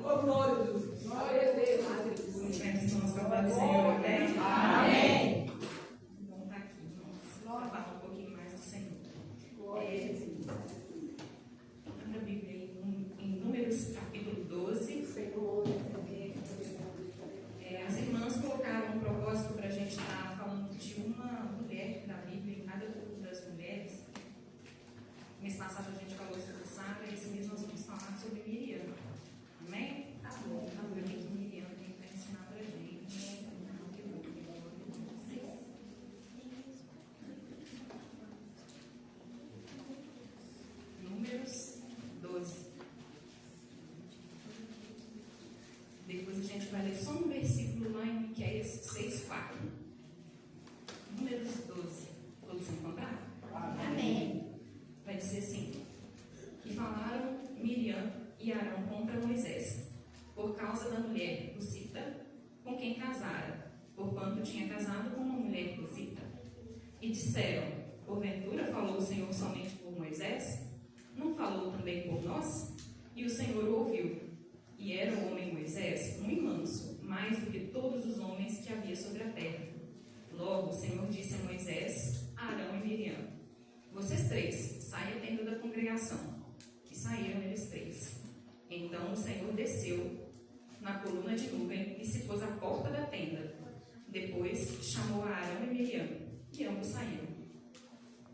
Oh, glória a Deus. Glória a Deus. Vamos as mãos para a paz do Senhor, amém? Amém. Vamos estar aqui, vamos falar um pouquinho mais do Senhor. Abra a Bíblia em Números capítulo 12. As irmãs colocaram um propósito para a gente estar falando de uma mulher da Bíblia em cada culto das mulheres. Mês passado a gente falou sobre Sara e esse mês nós vamos falar sobre Miriam. Amém? Tá bom. Vamos ver o que Miriam tem para ensinar para a gente. Números 12. Depois a gente vai ler só um versículo lá em Miqueias 6:4. Números 12. Todos encontraram? Amém. Vai dizer assim: e falaram Miriam e Arão contra Moisés, por causa da mulher cusita, com quem casara, porquanto tinha casado com uma mulher cusita. E disseram: porventura falou o Senhor somente por Moisés? Não falou também por nós? E o Senhor ouviu. E era o homem Moisés muito manso, mais do que todos os homens que havia sobre a terra. Logo o Senhor disse a Moisés, Arão e Miriam: vocês três, saiam à tenda da congregação. E saíram eles três. Então o Senhor desceu na coluna de nuvem e se pôs à porta da tenda. Depois chamou a Arão e Miriam, e ambos saíram.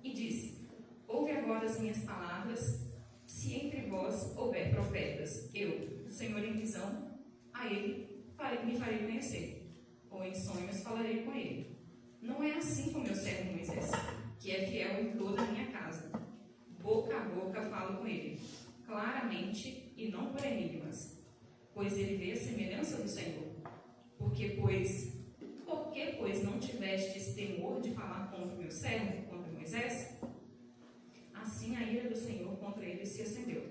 E disse: ouve agora as minhas palavras. Se entre vós houver profetas, eu, o Senhor em visão, a ele me farei conhecer, ou em sonhos falarei com ele. Não é assim com meu servo Moisés, que é fiel em toda a minha casa. Boca a boca falo com ele, claramente e não por enigmas, pois ele vê a semelhança do Senhor. Por que, pois, não tivestes temor de falar contra meu servo, contra Moisés? Assim a ira do Senhor contra ele se acendeu,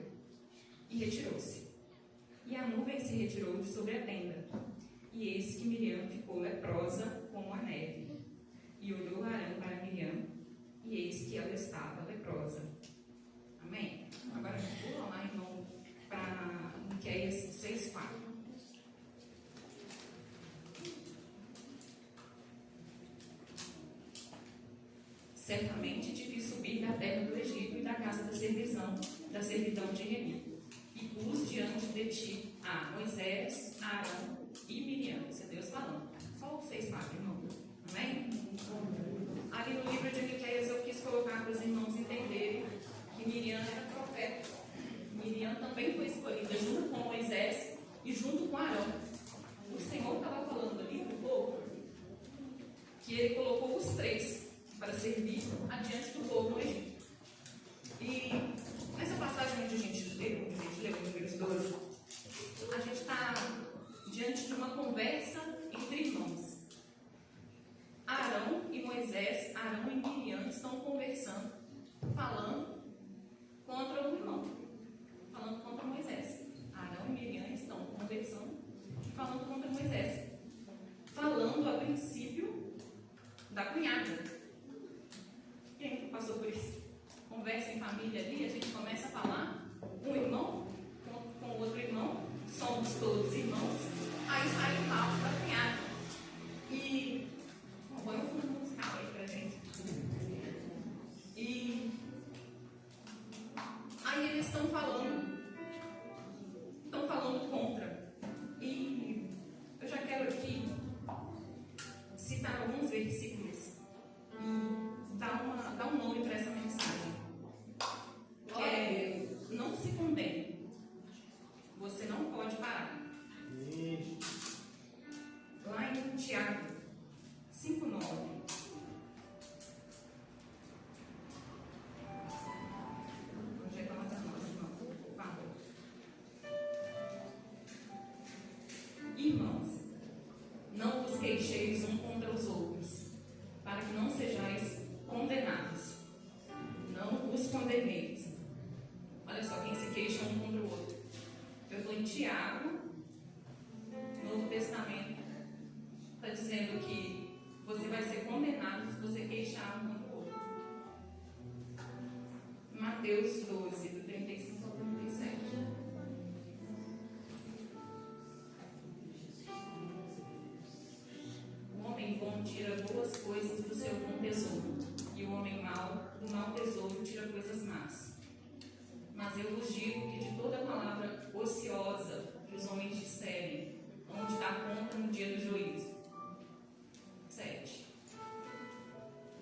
e retirou-se. E a nuvem se retirou de sobre a tenda, e eis que Miriam ficou leprosa como a neve. E olhou Arão para Miriam, e eis que ela estava leprosa. Amém? Agora pula lá, irmão, para Miqueias 6:4. Certamente te fiz subir da terra do Egito e da casa da servidão de Remi, e pus diante de ti a Moisés, Arão e Miriam. Isso é Deus falando. Só vocês sabem, irmão. Amém? Ali no livro de Miqueias eu quis colocar para os irmãos entenderem que Miriam era profeta. Miriam também foi escolhida junto com Moisés e junto com Arão. O Senhor estava falando ali do povo que ele colocou os três para servir adiante do povo no Egito. E nessa passagem onde a gente leu em Números 12, a gente está diante de uma conversa entre irmãos. Arão e Moisés, Arão e Miriam estão conversando, falando contra o irmão, falando contra Moisés. Arão e Miriam estão conversando e falando contra Moisés, falando a princípio da cunhada. Quem passou por isso? Conversa em família ali, a gente começa a falar, um irmão com o outro irmão, somos todos irmãos, aí sai o papo da cunhada. E põe um fundo musical aí pra gente. E aí eles estão falando contra. E eu já quero aqui citar alguns versículos e dar um nome para essa mensagem. Que é: não se condene. Você não pode parar. Lá em Tiago 5:9. Projeta lá para nós, irmão, por favor. Irmãos, não vos queixeis um contra os outros, para que não sejais condenados. Não vos condeneis. Olha só quem se queixa um contra o outro. Eu estou em Tiago, Novo Testamento, está dizendo que você vai ser condenado se você queixar um contra o outro. Mateus 12, do 35 ao 37. coisas do seu bom tesouro, e o homem mau do mau tesouro tira coisas más. Mas eu vos digo que de toda palavra ociosa que os homens disserem, onde dá conta no dia do juízo. 7.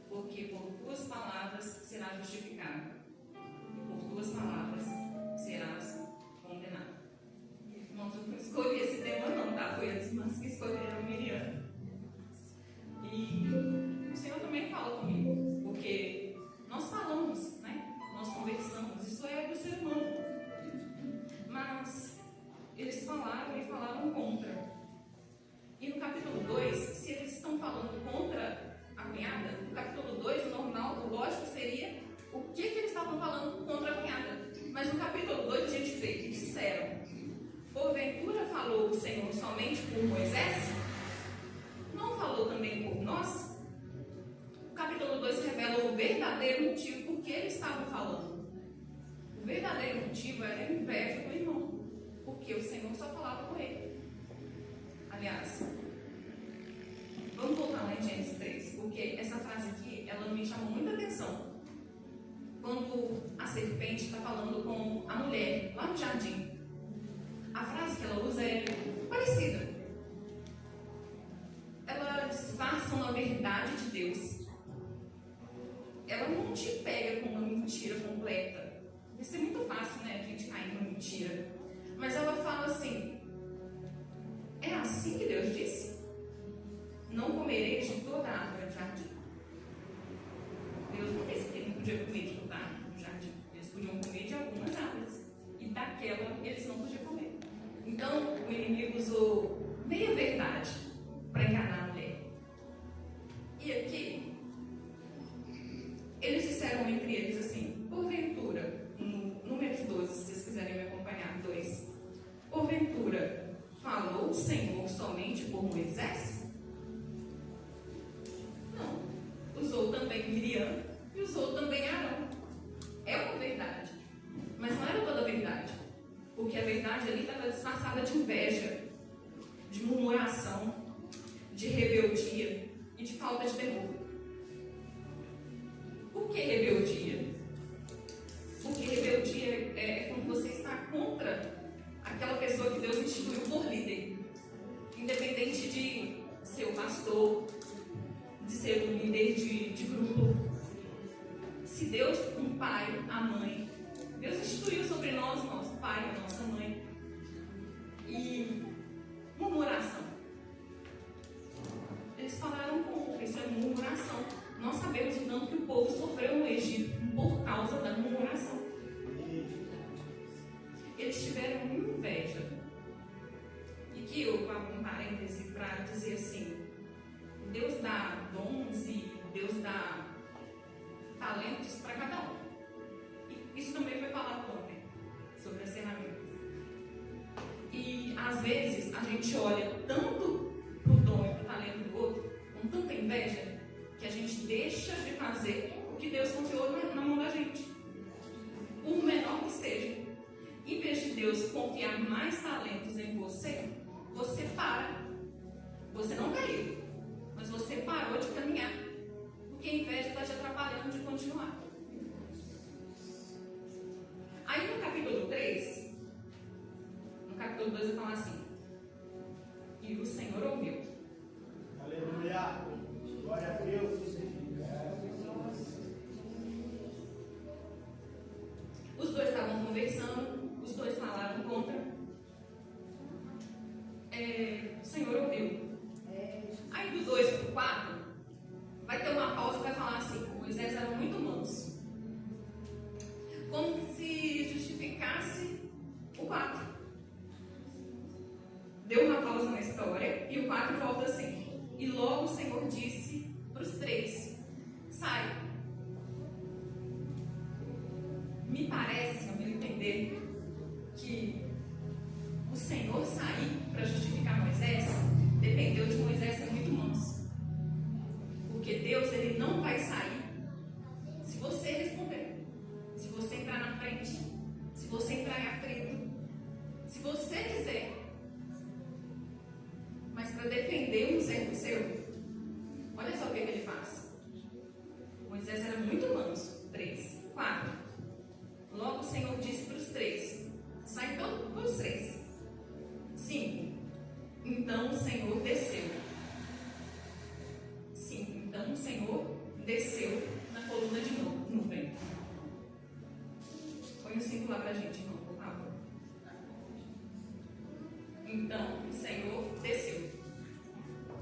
Porque por tuas palavras serás justificado, e por tuas palavras serás condenado. Irmãos, eu não escolhi esse tema não, tá? Foi as irmãs que escolheram Miriam. E o Senhor também fala comigo, porque nós falamos, né? Nós conversamos, isso é do ser humano. Mas eles falaram e falaram contra. E no capítulo 2, se eles estão falando contra a cunhada, no capítulo 2, o normal, o lógico seria o que eles estavam falando contra a cunhada. Mas no capítulo 2 a gente vê que disseram: porventura falou o Senhor somente por Moisés? Não falou também por nós? O capítulo 2 revela o verdadeiro motivo por que eles estavam falando. O verdadeiro motivo era a inveja do irmão, porque o Senhor só falava com ele. Aliás, vamos voltar lá em Gênesis 3, porque essa frase aqui, ela me chamou muita atenção. Quando a serpente está falando com a mulher lá no jardim, a frase que ela usa é parecida. Ela disfarça uma verdade de Deus. Ela não te pega com uma mentira completa. Vai ser muito fácil, né, a gente cair numa mentira. Mas ela fala assim: é assim que Deus disse? Não comereis de toda a árvore do jardim. Deus não disse que ele não podia comer de toda a árvore do jardim. Eles podiam comer de algumas árvores. E daquela eles não podiam comer. Então o inimigo usou meia verdade para enganar a mulher. E aqui, eles disseram entre eles assim: porventura, no Números 12, se vocês quiserem me acompanhar, 2, porventura, falou o Senhor somente por Moisés? Não. Usou também Miriam e usou também Arão. É uma verdade. Mas não era toda a verdade. Porque a verdade ali estava disfarçada de inveja, de murmuração, de rebeldia e de falta de temor. Por que rebeldia? Porque rebeldia é quando você está contra aquela pessoa que Deus instituiu por líder. Independente de ser o pastor, de ser um líder de grupo. Se Deus, um pai, a mãe, Deus instituiu sobre nós, nosso pai, a nossa mãe. E murmuração. Eles falaram contra, isso é murmuração. Nós sabemos o tanto que o povo sofreu no Egito por causa da murmuração. Eles tiveram inveja. E que eu abro um parêntese para dizer assim: Deus dá dons e Deus dá talentos para cada um. E isso também foi falado ontem, sobre as ferramentas. E às vezes a gente olha tanto para o dom e para o talento do outro, com tanta inveja, que a gente deixa de fazer o que Deus confiou na mão da gente. Por menor que seja. Em vez de Deus confiar mais talentos em você, você para. Você não caiu, mas você parou de caminhar. Porque a inveja está te atrapalhando de continuar. Aí no capítulo 3, no capítulo 2 ele fala assim: e o Senhor ouviu. Aleluia! Glória a Deus! Os dois estavam conversando, os dois falaram contra. O Senhor ouviu. Aí do 2 para o 4, vai ter uma pausa que vai falar assim: Moisés era muito manso. Como se justificasse o 4. Deu uma pausa na história e o 4 volta assim: e logo o Senhor disse para os 3: sai. Me parece, ao meu entender, que o Senhor sair para justificar Moisés dependeu de Moisés ser muito manso. Porque Deus, ele não vai sair se você responder, se você entrar na frente, se você entrar em atrito, se você quiser. Mas para defender um servo seu, olha só o que ele faz. Põe o símbolo lá pra gente, irmão, por favor. Então, o Senhor desceu.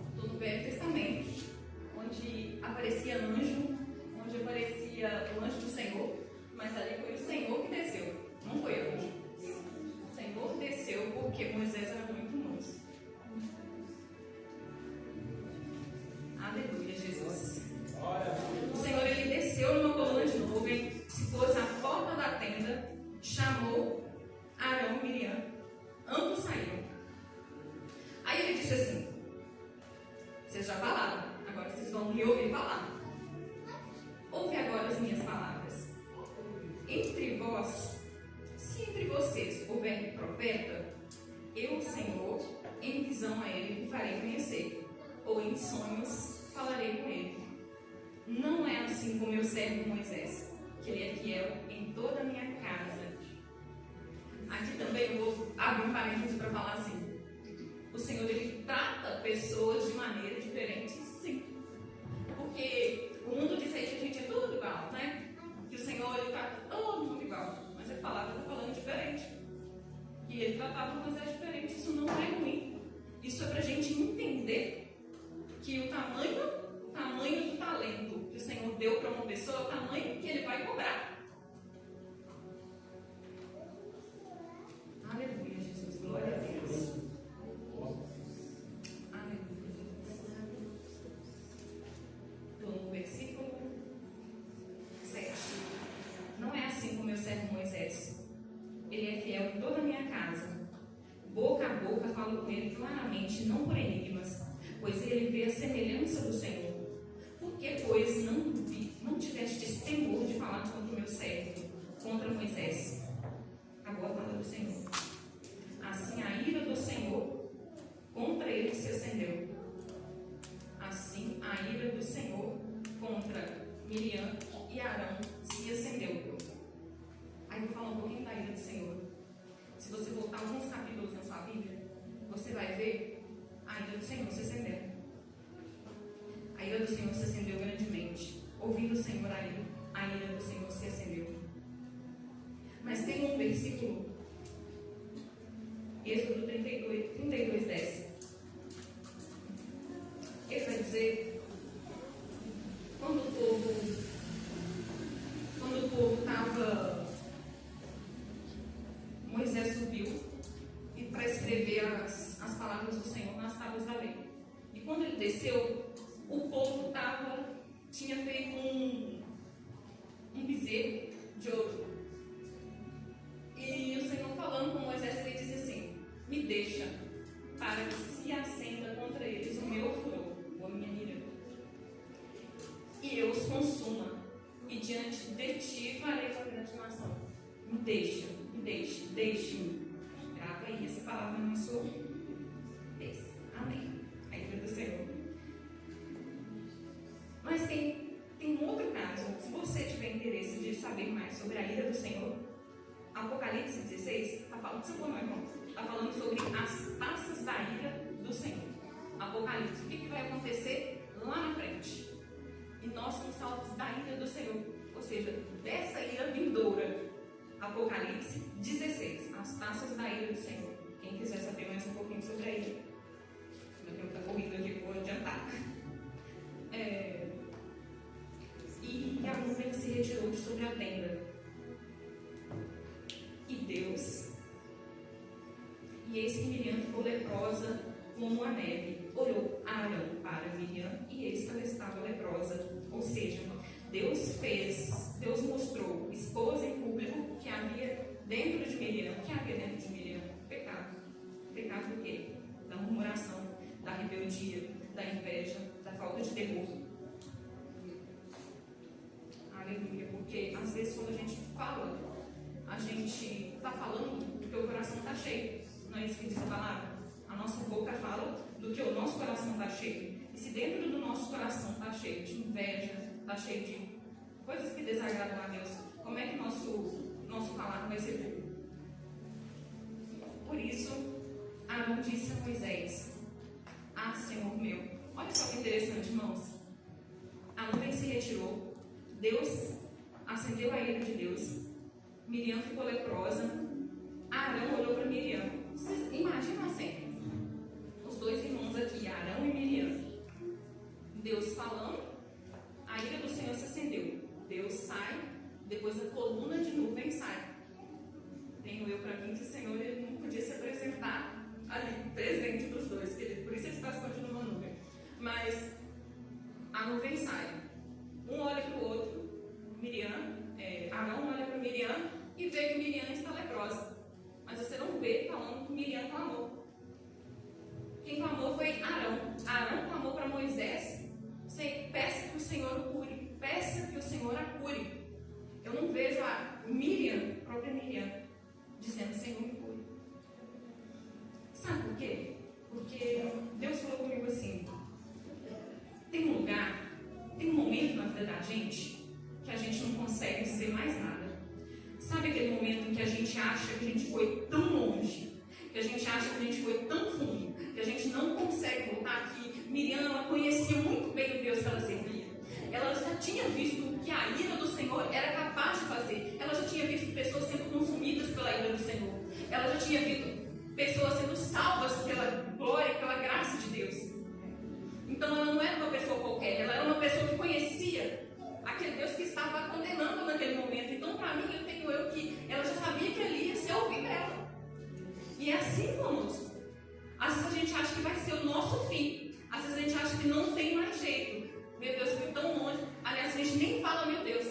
Estou no Velho Testamento, onde aparecia anjo, onde aparecia o anjo do Senhor, mas ali foi o Senhor que desceu, não foi anjo. O Senhor desceu porque Moisés era muito manso. Aleluia, Jesus. O Senhor, ele desceu numa coluna de nuvem, se pôs à porta da tenda, chamou Arão e Miriam. Ambos saíram. Aí ele disse assim: vocês já falaram, agora vocês vão me ouvir falar. Ouve agora as minhas palavras. Entre vós, se entre vocês houver profeta, eu, Senhor, em visão a ele o farei conhecer, ou em sonhos falarei com ele. Não é assim com meu servo Moisés, que ele é fiel em toda a minha casa. Aqui também eu vou abrir um parênteses para falar assim: o Senhor, ele trata pessoas de maneira diferente, sim. Porque o mundo diz aí que a gente é tudo igual, né? Que o Senhor, ele trata todo mundo igual. Mas a palavra está falando diferente. E ele tratava Moisés diferente. Isso não é ruim. Isso é para a gente entender que o tamanho do talento que o Senhor deu para uma pessoa é o tamanho que ele vai cobrar. Aleluia, Jesus. Glória a Deus. Versículo 7. Não é assim com meu servo Moisés. Ele é fiel em toda a minha casa. Boca a boca falo com ele claramente, não por enigmas, pois ele vê a semelhança do Senhor. Por que, pois, não tivestes temor de falar contra o meu servo, contra Moisés? Acabou a palavra do Senhor. Assim a ira do Senhor contra ele se acendeu. Assim a ira do Senhor contra Miriam e Arão se acendeu. Aí eu vou falar um pouquinho da ira do Senhor. Se você voltar alguns capítulos na sua Bíblia, você vai ver a ira do Senhor se acendendo. A ira do Senhor se acendeu grandemente. Ouvindo o Senhor a ira do Senhor se acendeu. Mas tem um versículo, Êxodo 32, 10. Ele vai dizer: quando o povo estava, Moisés subiu e para escrever as palavras do Senhor nas tábuas da lei. E quando ele desceu, o povo tinha feito um bezerro de ouro. E o Senhor falando com Moisés, ele disse assim: me deixa, para que se acenda contra eles o meu furor, ou a minha ira, e eu os consuma, e diante de ti farei a grande nação. Me deixe-me. Grava aí essa palavra no nosso texto. Amém. A ira do Senhor. Mas tem um outro caso. Se você tiver interesse de saber mais sobre a ira do Senhor, Apocalipse 16 está falando, está falando sobre as taças da ira do Senhor. Apocalipse, o que vai acontecer lá na frente? E nós somos salvos da ira do Senhor, ou seja, dessa ira vindoura. Apocalipse 16, as taças da ira do Senhor. Quem quiser saber mais um pouquinho sobre a ira, eu tenho que estar correndo aqui, vou adiantar. E a nuvem se retirou de sobre a tenda. E Deus, e eis que Miriam ficou leprosa como a neve. Olhou Arão para Miriam, e eis que ela estava leprosa. Ou seja, Deus mostrou, expôs em público que havia dentro de Miriam. O que havia dentro de Miriam? Pecado. Pecado do quê? Da murmuração, da rebeldia, da inveja, da falta de temor. Aleluia. Porque às vezes quando a gente fala, a gente está falando do que o coração está cheio. Não é isso que diz a palavra? A nossa boca fala do que o nosso coração está cheio. E se dentro do nosso coração está cheio de inveja, está cheio de coisas que desagradam a Deus, como é que nosso falar vai ser puro? Por isso, Arão disse a Moisés: ah, Senhor meu. Olha só que interessante, irmãos. A nuvem se retirou, Deus acendeu a ira de Deus, Miriam ficou leprosa. Arão olhou para Miriam. Vocês imaginam a cena? Os dois irmãos aqui, Arão e Miriam. Deus falando, a ira do Senhor se acendeu. Deus sai, depois a coluna de nuvem sai. Tenho eu para mim que o Senhor ele não podia se apresentar ali, presente dos dois, querido. Por isso ele está escondido numa nuvem. Mas a nuvem sai. Um olha para o outro, Arão olha para Miriam e vê que Miriam está leprosa. Mas você não vê falando que Miriam clamou. Quem clamou foi Arão. Arão clamou para Moisés. Peça que o Senhor o cure. Peça que o Senhor a cure. Eu não vejo a Miriam, a própria Miriam, dizendo: Senhor, me cure. Sabe por quê? Porque Deus falou comigo assim: tem um lugar, tem um momento na vida da gente que a gente não consegue dizer mais nada. Sabe aquele momento em que a gente acha que a gente foi tão longe, que a gente acha que a gente foi tão fundo, que a gente não consegue voltar aqui? Miriam, ela conhecia muito bem o Deus que ela servia. Ela já tinha visto o que a ira do Senhor era capaz de fazer. Ela já tinha visto pessoas sendo consumidas pela ira do Senhor. Ela já tinha visto pessoas sendo salvas pela glória, pela graça de Deus. Então ela não era uma pessoa qualquer, ela era uma pessoa que conhecia aquele Deus que estava condenando naquele momento. Então, para mim, eu que ela já sabia que ali ia ser ouvir ela. E é assim conosco. Às vezes a gente acha que vai ser o nosso fim. Às vezes a gente acha que não tem mais jeito. Meu Deus, fui tão longe. Aliás, a gente nem fala, meu Deus.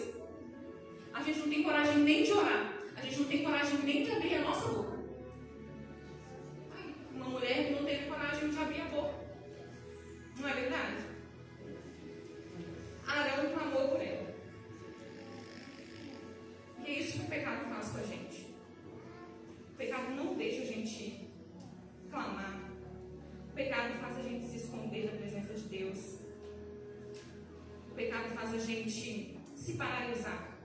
A gente não tem coragem nem de orar. A gente não tem coragem nem de abrir a nossa boca. Uma mulher que não teve coragem de abrir a boca. Não é verdade? Arão clamou por ela. E é isso que o pecado faz com a gente. O pecado não deixa a gente clamar. O pecado faz a gente se esconder da presença de Deus. O pecado faz a gente se paralisar,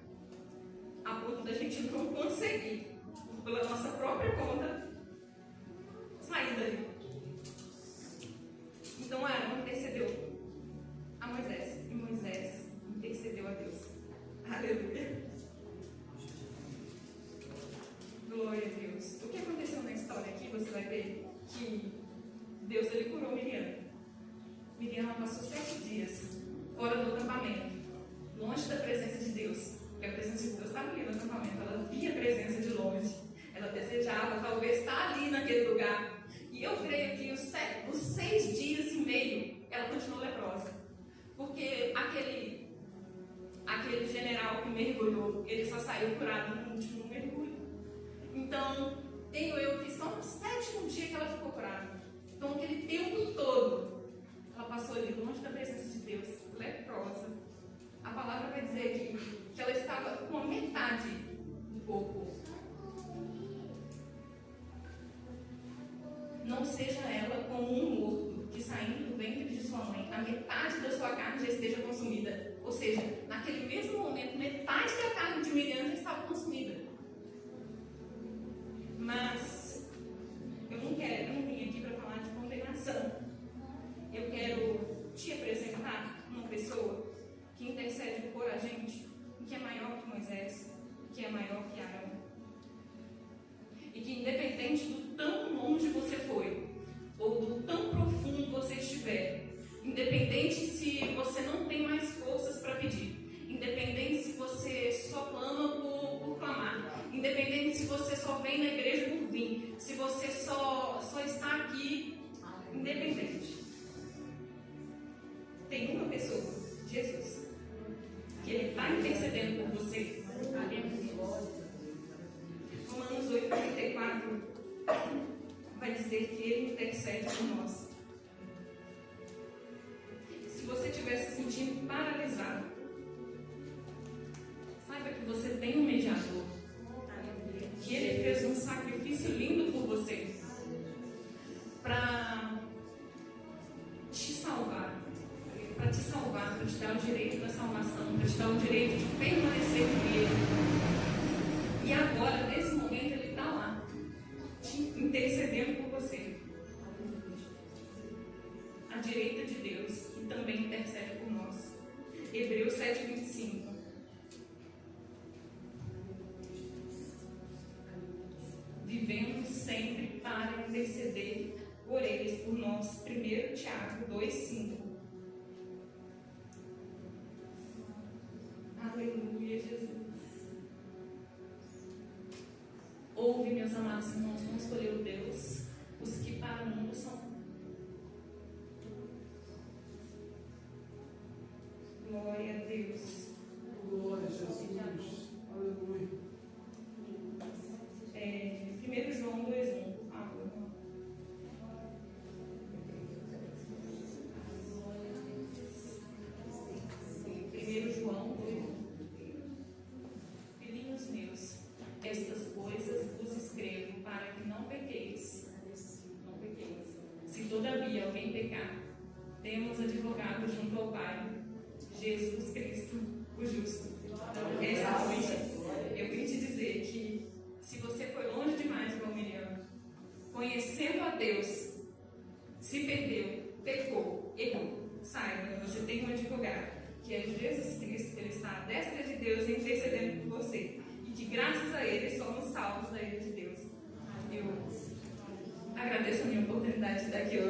a ponto da gente não conseguir, pela nossa própria conta, sair dali. Então Arão intercedeu a Moisés, e Moisés intercedeu a Deus. Aleluia. Glória a Deus. O que aconteceu na história aqui, você vai ver que Deus ele curou Miriam. Miriam ela passou 7 dias fora do acampamento, longe da presença de Deus. Porque a presença de Deus estava ali no acampamento. Ela via a presença de longe. Ela desejava talvez estar ali naquele lugar. E eu creio que os 6 dias e meio ela continuou leprosa. Porque aquele general que mergulhou, ele só saiu curado no último mergulho. Então, tenho eu que só no 7º dia que ela ficou curada. Então, aquele tempo todo, ela passou ali longe da presença de Deus, leprosa. A palavra vai dizer que ela estava com a metade do corpo. Não seja ela como um morto que, saindo do ventre de sua mãe, a metade da sua carne já esteja consumida. Ou seja, naquele mesmo momento, metade da carne de Miriam já estava consumida. Mas eu não vim aqui para falar de condenação. Eu quero te apresentar uma pessoa que intercede por a gente, que é maior que Moisés, que é maior que Arão. E que independente do tão longe você foi, ou do tão profundo você estiver, independente se você não tem mais forças para pedir, independente se você só clama por clamar, independente se você só vem na igreja por vir, se você só está aqui, independente. Tem uma pessoa, Jesus, que Ele está intercedendo por você. Romanos 8:34 vai dizer que Ele intercede por nós. Se você estiver se sentindo paralisado, saiba que você tem um mediador. Que Ele fez um sacrifício lindo por você para te salvar. Para te dar o direito da salvação, para te dar o direito de permanecer com Ele. E agora, nesse momento, Ele está lá, te intercedendo por você. À direita de Deus, que também intercede por nós. Hebreus 7:25. sempre para interceder por eles, por nós. 1 Tiago 2,5. Aleluia, Jesus. Ouve, meus amados irmãos, não escolheu Deus os que para o mundo são. Glória a Deus. Glória a Jesus. Aleluia. 1 João 2,1, por favor. 1 João 2,1. Filhinhos meus, estas coisas vos escrevo para que não pequeis. Não pequeis. Se todavia alguém pecar, temos advogado junto ao Pai, Jesus Cristo, o justo. Essa noite, eu queria te dizer que se você foi longe demais, igual Miriam, conhecendo a Deus, se perdeu, pecou, errou, saiba, você tem um advogado, que é Jesus Cristo, ele está à destra de Deus intercedendo por você. E que graças a ele somos salvos da ira de Deus. Eu agradeço a minha oportunidade de estar aqui hoje.